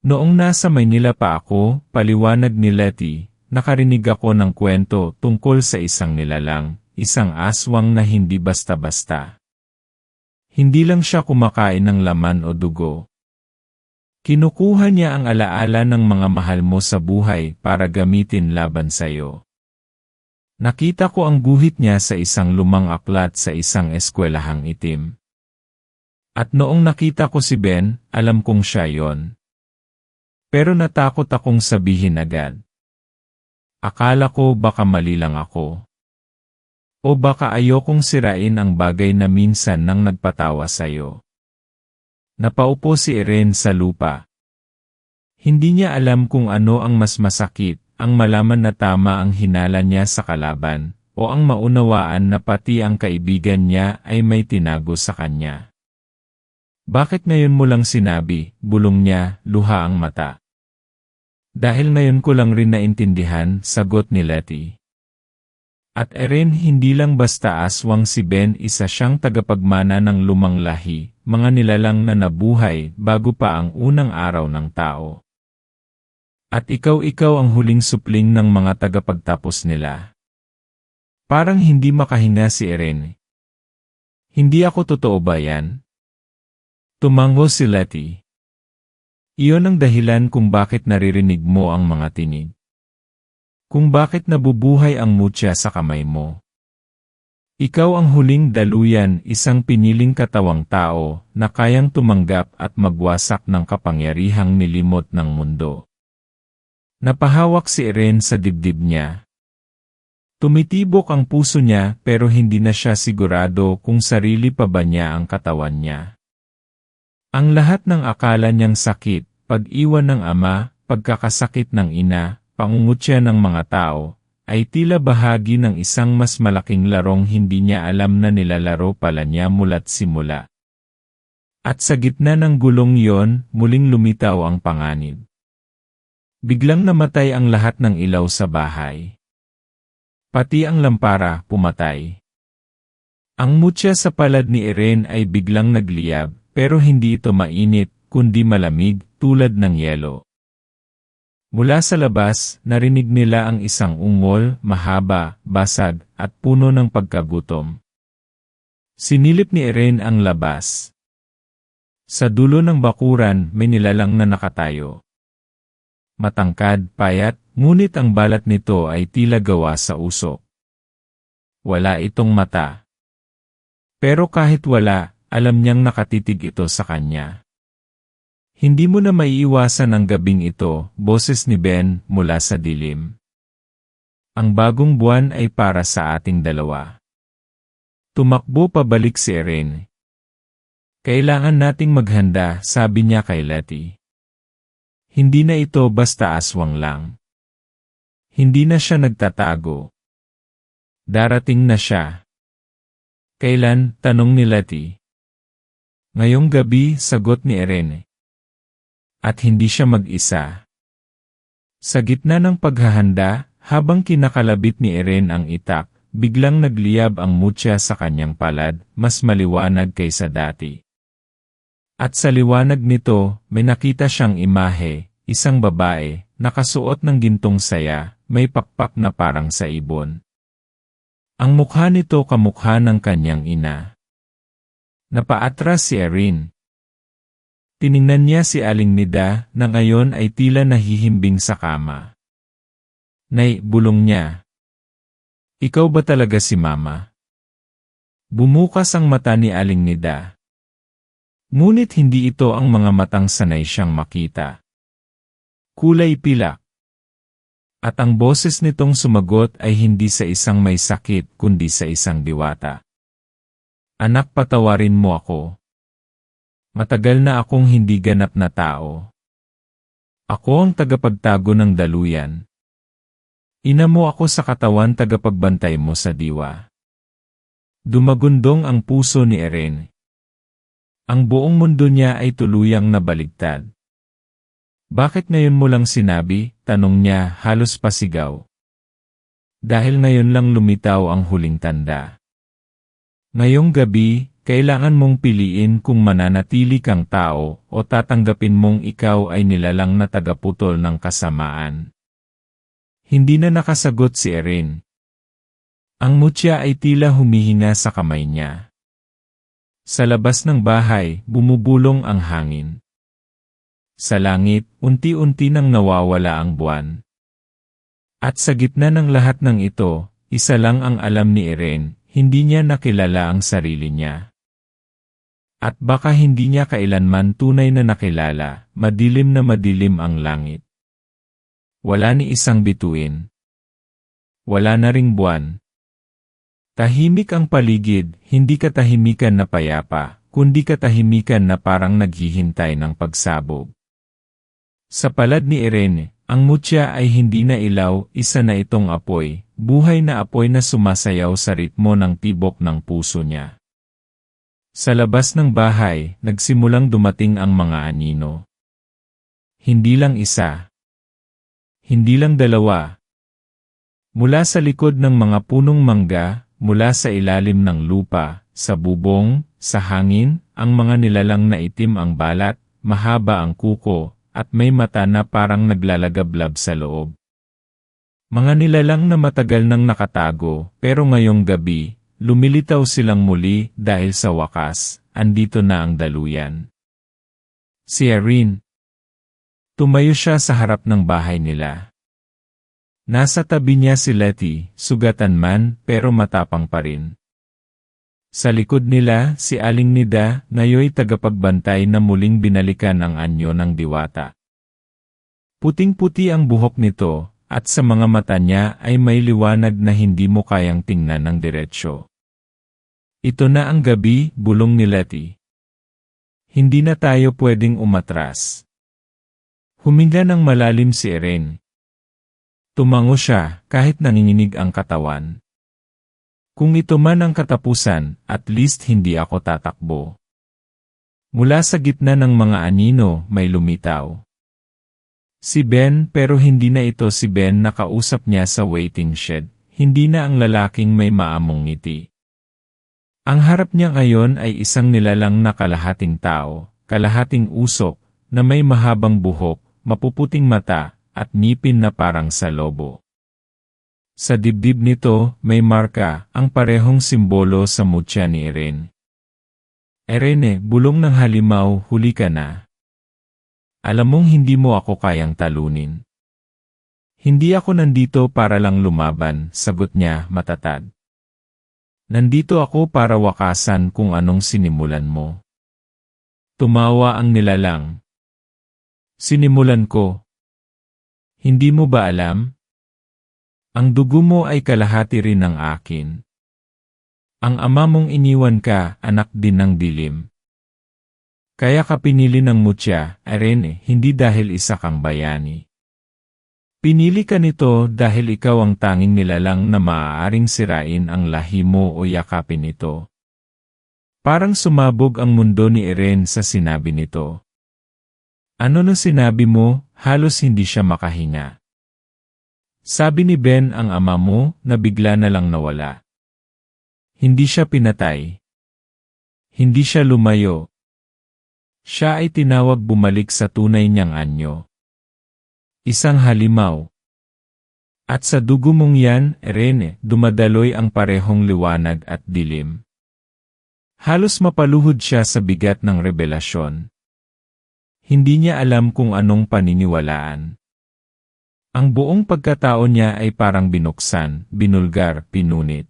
Noong nasa Maynila pa ako, paliwanag ni Letty, nakarinig ako ng kwento tungkol sa isang nilalang, isang aswang na hindi basta-basta. Hindi lang siya kumakain ng laman o dugo. Kinukuha niya ang alaala ng mga mahal mo sa buhay para gamitin laban sa iyo. Nakita ko ang guhit niya sa isang lumang aklat sa isang eskwelahang itim. At noong nakita ko si Ben, alam kong siya yon. Pero natakot akong sabihin agad. Akala ko baka mali lang ako. O baka ayokong sirain ang bagay na minsan nang nagpatawa sa'yo. Napaupo si Irene sa lupa. Hindi niya alam kung ano ang mas masakit, ang malaman na tama ang hinala niya sa kalaban, o ang maunawaan na pati ang kaibigan niya ay may tinago sa kanya. Bakit ngayon mo lang sinabi? Bulong niya, luha ang mata. Dahil ngayon ko lang rin naintindihan, sagot ni Letty. At Irene, hindi lang basta aswang si Ben, isa siyang tagapagmana ng lumang lahi, mga nilalang na nabuhay bago pa ang unang araw ng tao. At ikaw ang huling supling ng mga tagapagtapos nila. Parang hindi makahinga si Irene. Hindi ako totoo ba yan? Tumango si Letty. Iyon ang dahilan kung bakit naririnig mo ang mga tinig. Kung bakit nabubuhay ang mutya sa kamay mo. Ikaw ang huling daluyan, isang piniling katawang tao na kayang tumanggap at magwasak ng kapangyarihang nilimot ng mundo. Napahawak si Irene sa dibdib niya. Tumitibok ang puso niya pero hindi na siya sigurado kung sarili pa ba niya ang katawan niya. Ang lahat ng akala niyang sakit, pag-iwan ng ama, pagkakasakit ng ina, pangungutya ng mga tao, ay tila bahagi ng isang mas malaking larong hindi niya alam na nilalaro pala niya mula't simula. At sa gitna ng gulong yon, muling lumitaw ang panganib. Biglang namatay ang lahat ng ilaw sa bahay. Pati ang lampara, pumatay. Ang mutya sa palad ni Irene ay biglang nagliyab, pero hindi ito mainit, kundi malamig, tulad ng yelo. Mula sa labas, narinig nila ang isang ungol, mahaba, basag, at puno ng pagkagutom. Sinilip ni Irene ang labas. Sa dulo ng bakuran, may nilalang na nakatayo. Matangkad, payat, ngunit ang balat nito ay tila gawa sa usok. Wala itong mata. Pero kahit wala, alam niyang nakatitig ito sa kanya. Hindi mo na maiiwasan ang gabing ito, boses ni Ben mula sa dilim. Ang bagong buwan ay para sa ating dalawa. Tumakbo pabalik si Irene. Kailangan nating maghanda, sabi niya kay Letty. Hindi na ito basta aswang lang. Hindi na siya nagtatago. Darating na siya. Kailan? Tanong ni Letty. Ngayong gabi, sagot ni Irene. At hindi siya mag-isa. Sa gitna ng paghahanda, habang kinakalabit ni Irene ang itak, biglang nagliyab ang mutya sa kanyang palad, mas maliwanag kaysa dati. At sa liwanag nito, may nakita siyang imahe, isang babae, nakasuot ng gintong saya, may pakpak na parang sa ibon. Ang mukha nito kamukha ng kanyang ina. Napaatras si Irene. Tiningnan niya si Aling Nida na ngayon ay tila nahihimbing sa kama. Nay, bulong niya. Ikaw ba talaga si Mama? Bumukas ang mata ni Aling Nida. Ngunit hindi ito ang mga matang sanay siyang makita. Kulay pilak. At ang boses nitong sumagot ay hindi sa isang may sakit kundi sa isang diwata. Anak, patawarin mo ako. Matagal na akong hindi ganap na tao. Ako ang tagapagtago ng daluyan. Ina mo ako sa katawan, tagapagbantay mo sa diwa. Dumagundong ang puso ni Irene. Ang buong mundo niya ay tuluyang nabaligtad. Bakit ngayon mo lang sinabi? Tanong niya, halos pasigaw. Dahil ngayon lang lumitaw ang huling tanda. Ngayong gabi, kailangan mong piliin kung mananatili kang tao o tatanggapin mong ikaw ay nilalang na tagaputol ng kasamaan. Hindi na nakasagot si Irene. Ang mutya ay tila humihinga sa kamay niya. Sa labas ng bahay, bumubulong ang hangin. Sa langit, unti-unti nang nawawala ang buwan. At sa gitna ng lahat ng ito, isa lang ang alam ni Irene, hindi niya nakilala ang sarili niya. At baka hindi niya kailanman tunay na nakilala, madilim na madilim ang langit. Wala ni isang bituin. Wala na ring buwan. Tahimik ang paligid, hindi katahimikan na payapa, kundi katahimikan na parang naghihintay ng pagsabog. Sa palad ni Irene, ang mutya ay hindi na ilaw, isa na itong apoy, buhay na apoy na sumasayaw sa ritmo ng tibok ng puso niya. Sa labas ng bahay, nagsimulang dumating ang mga anino. Hindi lang isa. Hindi lang dalawa. Mula sa likod ng mga punong mangga, mula sa ilalim ng lupa, sa bubong, sa hangin, ang mga nilalang na itim ang balat, mahaba ang kuko, at may mata na parang naglalagablab sa loob. Mga nilalang na matagal nang nakatago, pero ngayong gabi, lumilitaw silang muli dahil sa wakas, andito na ang daluyan. Si Irene. Tumayo siya sa harap ng bahay nila. Nasa tabi niya si Letty, sugatan man, pero matapang pa rin. Sa likod nila, si Aling Nida, ngayoy tagapagbantay na muling binalikan ang anyo ng diwata. Puting-puti ang buhok nito, at sa mga mata niya ay may liwanag na hindi mo kayang tingnan ng diretsyo. Ito na ang gabi, bulong ni Letty. Hindi na tayo pwedeng umatras. Huminga ng malalim si Irene. Tumango siya, kahit nanginginig ang katawan. Kung ito man ang katapusan, at least hindi ako tatakbo. Mula sa gitna ng mga anino, may lumitaw. Si Ben, pero hindi na ito si Ben na kausap niya sa waiting shed, hindi na ang lalaking may maamong ngiti. Ang harap niya ngayon ay isang nilalang na kalahating tao, kalahating usok, na may mahabang buhok, mapuputing mata, at ngipin na parang sa lobo. Sa dibdib nito, may marka, ang parehong simbolo sa mutya ni Irene. Irene, bulong ng halimaw, huli ka na. Alam mong hindi mo ako kayang talunin. Hindi ako nandito para lang lumaban, sagot niya matatag. Nandito ako para wakasan kung anong sinimulan mo. Tumawa ang nilalang. Sinimulan ko. Hindi mo ba alam? Ang dugo mo ay kalahati rin ng akin. Ang ama mong iniwan ka, anak din ng dilim. Kaya ka pinili ng mutya, Irene, hindi dahil isa kang bayani. Pinili ka nito dahil ikaw ang tanging nilalang na maaaring sirain ang lahi mo o yakapin ito. Parang sumabog ang mundo ni Irene sa sinabi nito. Ano na sinabi mo, halos hindi siya makahinga. Sabi ni Ben ang ama mo na bigla na lang nawala. Hindi siya pinatay. Hindi siya lumayo. Siya ay tinawag bumalik sa tunay niyang anyo. Isang halimaw. At sa dugo mong yan, Irene, dumadaloy ang parehong liwanag at dilim. Halos mapaluhod siya sa bigat ng rebelasyon. Hindi niya alam kung anong paniniwalaan. Ang buong pagkatao niya ay parang binuksan, binulgar, pinunit.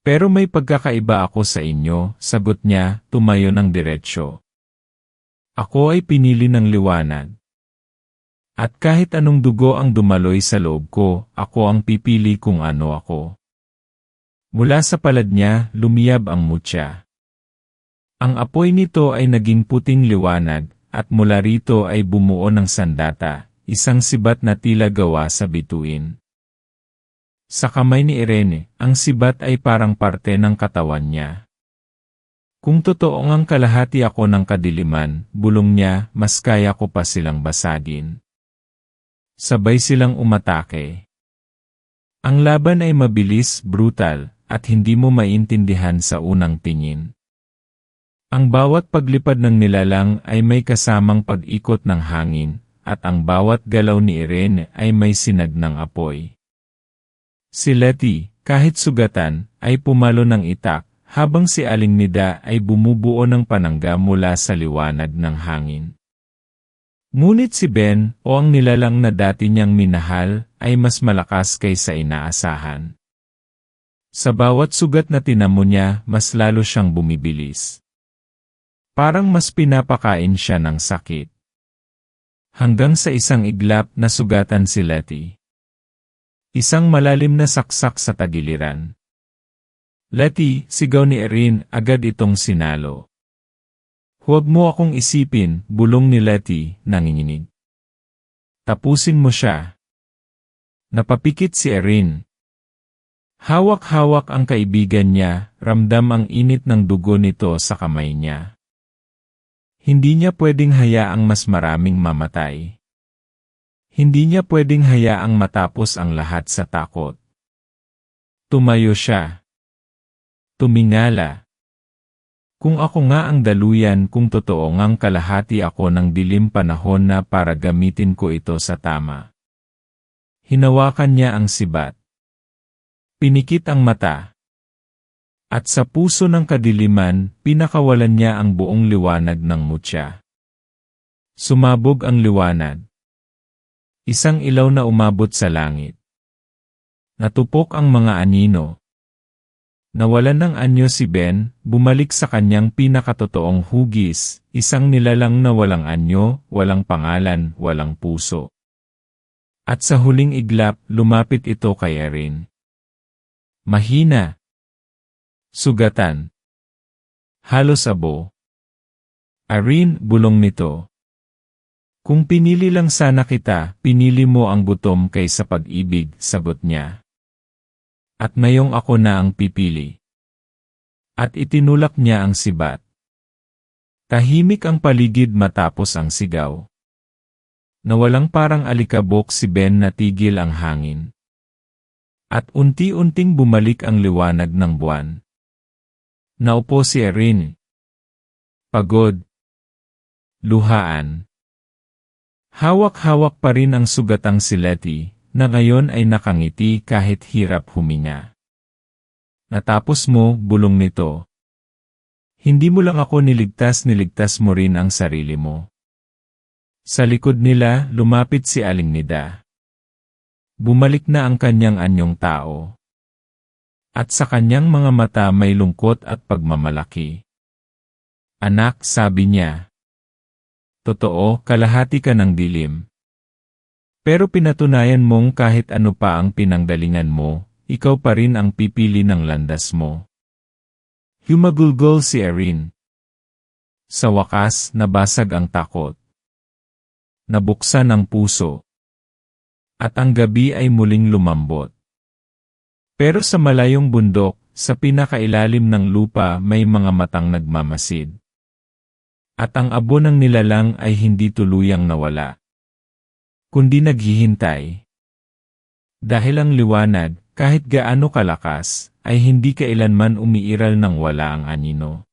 Pero may pagkakaiba ako sa inyo, sagot niya, tumayo ng diretsyo. Ako ay pinili ng liwanag. At kahit anong dugo ang dumaloy sa loob ko, ako ang pipili kung ano ako. Mula sa palad niya, lumiyab ang mutya. Ang apoy nito ay naging puting liwanag, at mula rito ay bumuo ng sandata, isang sibat na tila gawa sa bituin. Sa kamay ni Irene, ang sibat ay parang parte ng katawan niya. Kung totoo ngang kalahati ako ng kadiliman, bulong niya, mas kaya ko pa silang basagin. Sabay silang umatake. Ang laban ay mabilis, brutal, at hindi mo maintindihan sa unang tingin. Ang bawat paglipad ng nilalang ay may kasamang pag-ikot ng hangin, at ang bawat galaw ni Irene ay may sinag ng apoy. Si Letty, kahit sugatan, ay pumalo ng itak, habang si Aling Nida ay bumubuo ng panangga mula sa liwanag ng hangin. Ngunit si Ben, o ang nilalang na dati niyang minahal, ay mas malakas kaysa inaasahan. Sa bawat sugat na tinamo niya, mas lalo siyang bumibilis. Parang mas pinapakain siya ng sakit. Hanggang sa isang iglap na sugatan si Letty. Isang malalim na saksak sa tagiliran. Letty, sigaw ni Irene, agad itong sinalo. Huwag mo akong isipin, bulong ni Letty, nanginginig. Tapusin mo siya. Napapikit si Irene. Hawak-hawak ang kaibigan niya, ramdam ang init ng dugo nito sa kamay niya. Hindi niya pwedeng hayaang mas maraming mamatay. Hindi niya pwedeng hayaang matapos ang lahat sa takot. Tumayo siya. Tumingala. Kung ako nga ang daluyan, kung totoo ngang kalahati ako ng dilim panahon na para gamitin ko ito sa tama. Hinawakan niya ang sibat. Pinikit ang mata. At sa puso ng kadiliman, pinakawalan niya ang buong liwanag ng mutya. Sumabog ang liwanag. Isang ilaw na umabot sa langit. Natupok ang mga anino. Nawalan ng anyo si Ben, bumalik sa kanyang pinakatotoong hugis, isang nilalang na walang anyo, walang pangalan, walang puso. At sa huling iglap, lumapit ito kay Erin. Mahina. Sugatan. Halos abo. Erin, bulong nito. Kung pinili lang sana kita, pinili mo ang gutom kaysa pag-ibig, sagot niya. At ngayong ako na ang pipili. At itinulak niya ang sibat. Tahimik ang paligid matapos ang sigaw. Nawalang parang alikabok si Ben na tigil ang hangin. At unti-unting bumalik ang liwanag ng buwan. Naupo si Erin. Pagod. Luhaan. Hawak-hawak pa rin ang sugatang si Letty, na ngayon ay nakangiti kahit hirap huminga. Natapos mo, bulong nito. Hindi mo lang ako niligtas mo rin ang sarili mo. Sa likod nila, lumapit si Aling Nida. Bumalik na ang kanyang anyong tao. At sa kanyang mga mata may lungkot at pagmamalaki. Anak, sabi niya. Totoo, kalahati ka ng dilim. Pero pinatunayan mong kahit ano pa ang pinanggalingan mo, ikaw pa rin ang pipili ng landas mo. Humagulgol si Erin. Sa wakas, nabasag ang takot. Nabuksan ang puso. At ang gabi ay muling lumambot. Pero sa malayong bundok, sa pinakailalim ng lupa may mga matang nagmamasid. At ang abo ng nilalang ay hindi tuluyang nawala. Kundi naghihintay. Dahil ang liwanag, kahit gaano kalakas, ay hindi kailanman umiiral ng wala ang anino.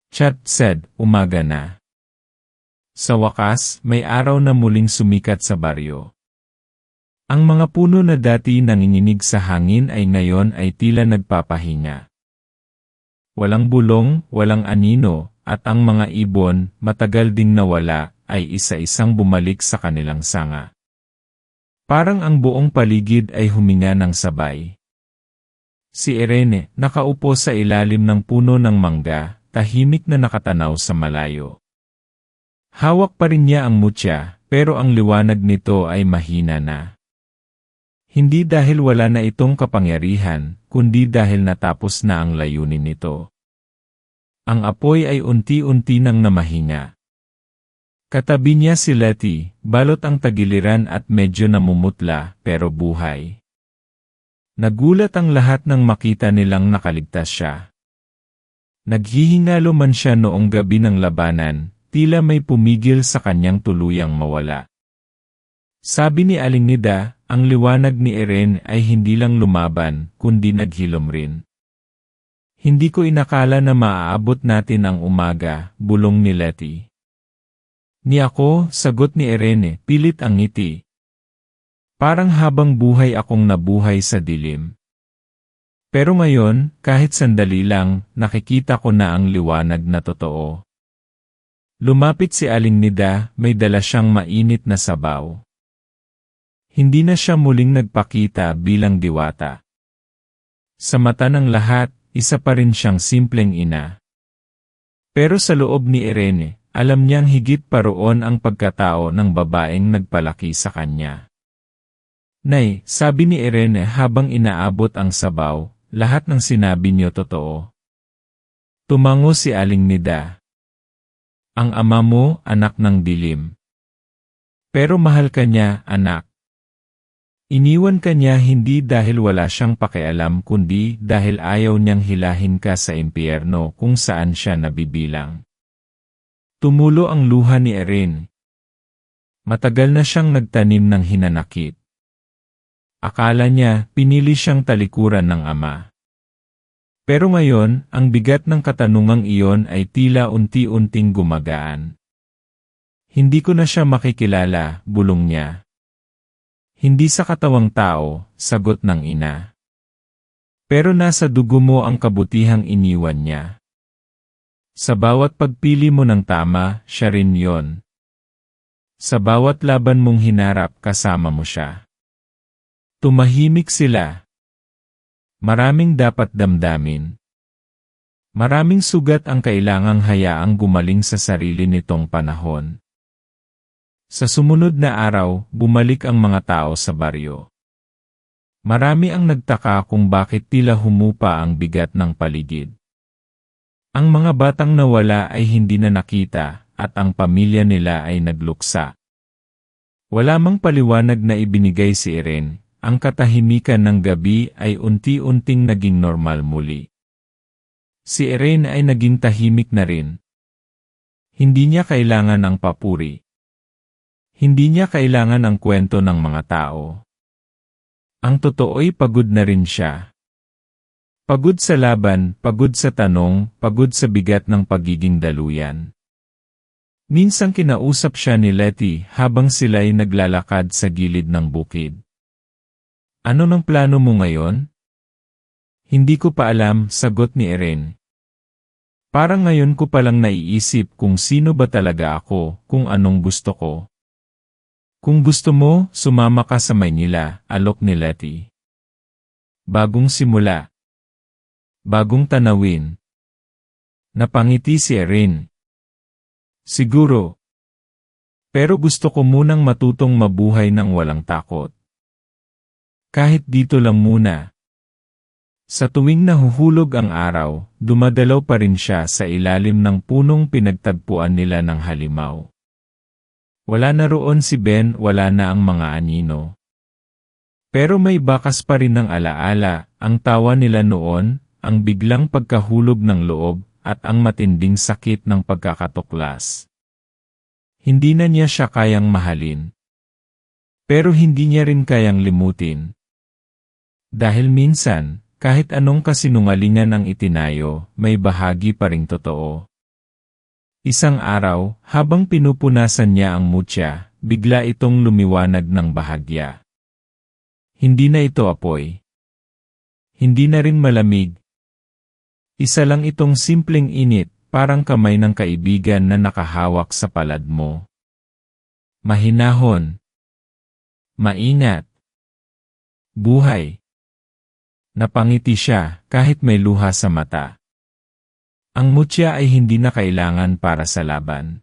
Chat said, umaga na. Sa wakas, may araw na muling sumikat sa baryo. Ang mga puno na dati nanginginig sa hangin ay ngayon ay tila nagpapahinga. Walang bulong, walang anino, at ang mga ibon, matagal ding nawala, ay isa-isang bumalik sa kanilang sanga. Parang ang buong paligid ay huminga ng sabay. Si Irene, nakaupo sa ilalim ng puno ng mangga, tahimik na nakatanaw sa malayo. Hawak pa rin niya ang mutya, pero ang liwanag nito ay mahina na. Hindi dahil wala na itong kapangyarihan, kundi dahil natapos na ang layunin nito. Ang apoy ay unti-unti nang namahinga. Katabi niya si Letty, balot ang tagiliran at medyo namumutla, pero buhay. Nagulat ang lahat nang makita nilang nakaligtas siya. Naghihingalo man siya noong gabi ng labanan, tila may pumigil sa kanyang tuluyang mawala. Sabi ni Aling Nida, ang liwanag ni Irene ay hindi lang lumaban, kundi naghilom rin. Hindi ko inakala na maaabot natin ang umaga, bulong ni Letty. Ni ako, sagot ni Irene, pilit ang ngiti. Parang habang buhay akong nabuhay sa dilim. Pero ngayon, kahit sandali lang, nakikita ko na ang liwanag na totoo. Lumapit si Aling Nida, may dala siyang mainit na sabaw. Hindi na siya muling nagpakita bilang diwata. Sa mata ng lahat, isa pa rin siyang simpleng ina. Pero sa loob ni Irene, alam niyang higit pa roon ang pagkatao ng babaeng nagpalaki sa kanya. Nay, sabi ni Irene habang inaabot ang sabaw, lahat ng sinabi niyo totoo. Tumango si Aling Nida. Ang ama mo, anak ng dilim. Pero mahal ka niya, anak. Iniwan ka niya hindi dahil wala siyang pakialam kundi dahil ayaw niyang hilahin ka sa impyerno kung saan siya nabibilang. Tumulo ang luha ni Irene. Matagal na siyang nagtanim ng hinanakit. Akala niya, pinili siyang talikuran ng ama. Pero ngayon, ang bigat ng katanungang iyon ay tila unti-unting gumagaan. Hindi ko na siya makikilala, bulong niya. Hindi sa katawang tao, sagot ng ina. Pero nasa dugo mo ang kabutihang iniwan niya. Sa bawat pagpili mo ng tama, siya rin yon. Sa bawat laban mong hinarap, kasama mo siya. Tumahimik sila. Maraming dapat damdamin. Maraming sugat ang kailangang hayaang gumaling sa sarili nitong panahon. Sa sumunod na araw, bumalik ang mga tao sa baryo. Marami ang nagtaka kung bakit tila humupa ang bigat ng paligid. Ang mga batang nawala ay hindi na nakita, at ang pamilya nila ay nagluksa. Wala mang paliwanag na ibinigay si Irene, ang katahimikan ng gabi ay unti-unting naging normal muli. Si Irene ay naging tahimik na rin. Hindi niya kailangan ang papuri. Hindi niya kailangan ang kwento ng mga tao. Ang totoo'y pagod na rin siya. Pagod sa laban, pagod sa tanong, pagod sa bigat ng pagiging daluyan. Minsang kinausap siya ni Letty habang sila'y naglalakad sa gilid ng bukid. Ano ng plano mo ngayon? Hindi ko pa alam, sagot ni Irene. Parang ngayon ko palang naiisip kung sino ba talaga ako, kung anong gusto ko. Kung gusto mo, sumama ka sa Maynila, alok ni Letty. Bagong simula. Bagong tanawin. Napangiti si Irene. Siguro. Pero gusto ko munang matutong mabuhay ng walang takot. Kahit dito lang muna. Sa tuwing nahuhulog ang araw, dumadalaw pa rin siya sa ilalim ng punong pinagtagpuan nila ng halimaw. Wala na roon si Ben, wala na ang mga anino. Pero may bakas pa rin ng alaala, ang tawa nila noon, ang biglang pagkahulog ng loob, at ang matinding sakit ng pagkakatuklas. Hindi na niya siya kayang mahalin. Pero hindi niya rin kayang limutin. Dahil minsan, kahit anong kasinungalingan ang itinayo, may bahagi pa ring totoo. Isang araw, habang pinupunasan niya ang mutya, bigla itong lumiwanag ng bahagya. Hindi na ito apoy. Hindi na rin malamig. Isa lang itong simpleng init, parang kamay ng kaibigan na nakahawak sa palad mo. Mahinahon. Maingat. Buhay. Napangiti siya, kahit may luha sa mata. Ang mutya ay hindi na kailangan para sa laban.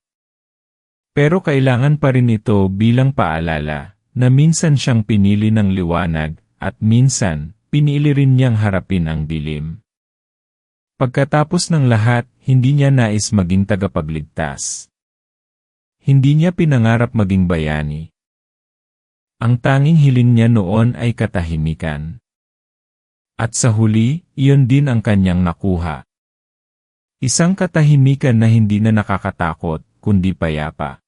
Pero kailangan pa rin ito bilang paalala, na minsan siyang pinili ng liwanag, at minsan, pinili rin niyang harapin ang dilim. Pagkatapos ng lahat, hindi niya nais maging tagapagligtas. Hindi niya pinangarap maging bayani. Ang tanging hiling niya noon ay katahimikan. At sa huli, iyon din ang kanyang nakuha. Isang katahimikan na hindi na nakakatakot, kundi payapa.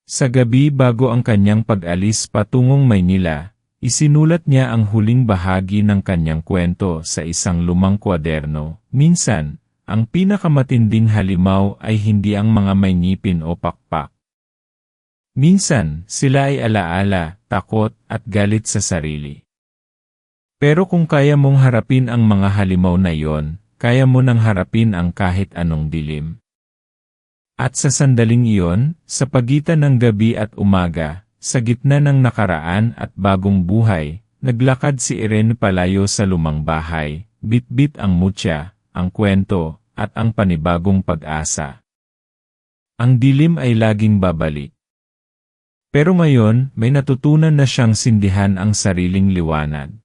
Sa gabi bago ang kanyang pag-alis patungong Maynila, isinulat niya ang huling bahagi ng kanyang kwento sa isang lumang kwaderno. Minsan, ang pinakamatinding halimaw ay hindi ang mga may ngipin o pakpak. Minsan, sila ay alaala, takot, at galit sa sarili. Pero kung kaya mong harapin ang mga halimaw na iyon, kaya mo nang harapin ang kahit anong dilim. At sa sandaling iyon, sa pagitan ng gabi at umaga, sa gitna ng nakaraan at bagong buhay, naglakad si Irene palayo sa lumang bahay, bit-bit ang mutya, ang kwento, at ang panibagong pag-asa. Ang dilim ay laging babalik. Pero ngayon, may natutunan na siyang sindihan ang sariling liwanag.